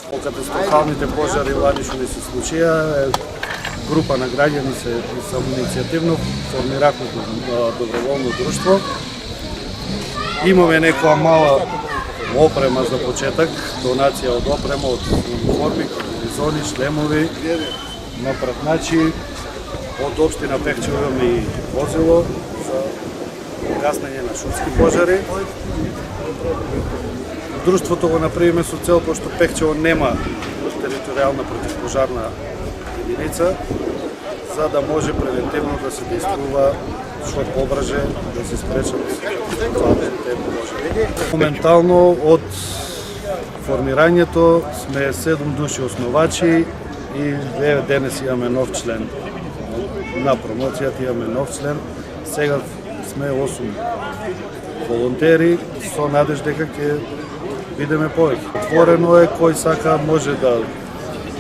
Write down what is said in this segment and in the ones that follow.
По катастрофалните пожари лани што ни се случија, група на граѓани се самоиницијативно формирахме доброволно друштво. Имаме некоја мала опрема за почеток, донација од опрема, од униформи, комбинезони, шлемови, напратначи. Од општина Пехчево имаме и возило за гаснење на шумски пожари. Друштвото го направиме со цел, пошто Пехчево нема територијална противпожарна единица, за да може превентивно да се действува што побрже, да се спречат владените пожари. Моментално од формирањето сме 7 души основачи и денес имаме нов член. На промоцијата имаме нов член. Сега сме 8 волонтери со надеж дека ќе бидеме повеќе. Отворено е, кој сака може да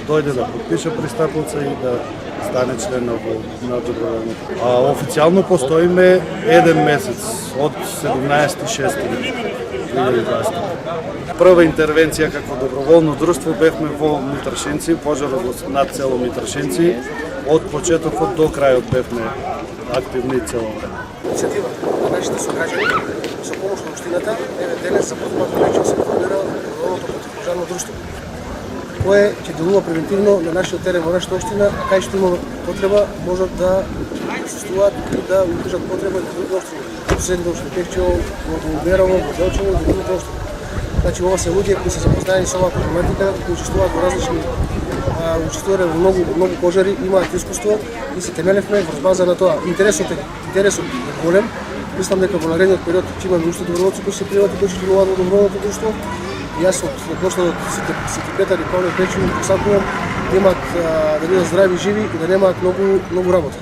дојде да подпише пристапилца и да стане член на доброволното. Официјално постоиме 1 месец од 17.6.2020. Прва интервенција како доброволно друштво бевме во Митршинци, пожарот над село Митршинци. Од почетокот до крајот бевме активни цело време. Иницијатива на нашите сограѓани со помош на општината денес за прв пат веќе се формира доброволното противпожарно друштво, кое ќе делува превентивно на нашиот терен во нашата општина, кај што има потреба можат да присуствуваат и да укажат потреба и други општини. Соседните општини Пехчево, во Голуберово, во Делчево и другите општини. Значи ова се луѓе кои се запознаени со оваа проблематика, кои учествуваат во различни во многу пожари, имаат искуство и се темелевме врз база на тоа. Интересот е голем. Мислам дека во наредниот период ќе имаме уште доброволци кои се пријават и кои ќе членуваат во доброволното друштво. Јас од почнав сите Петар и Павле Печево посакувам да имаат да бидат здрави и живи и да немаат многу работа.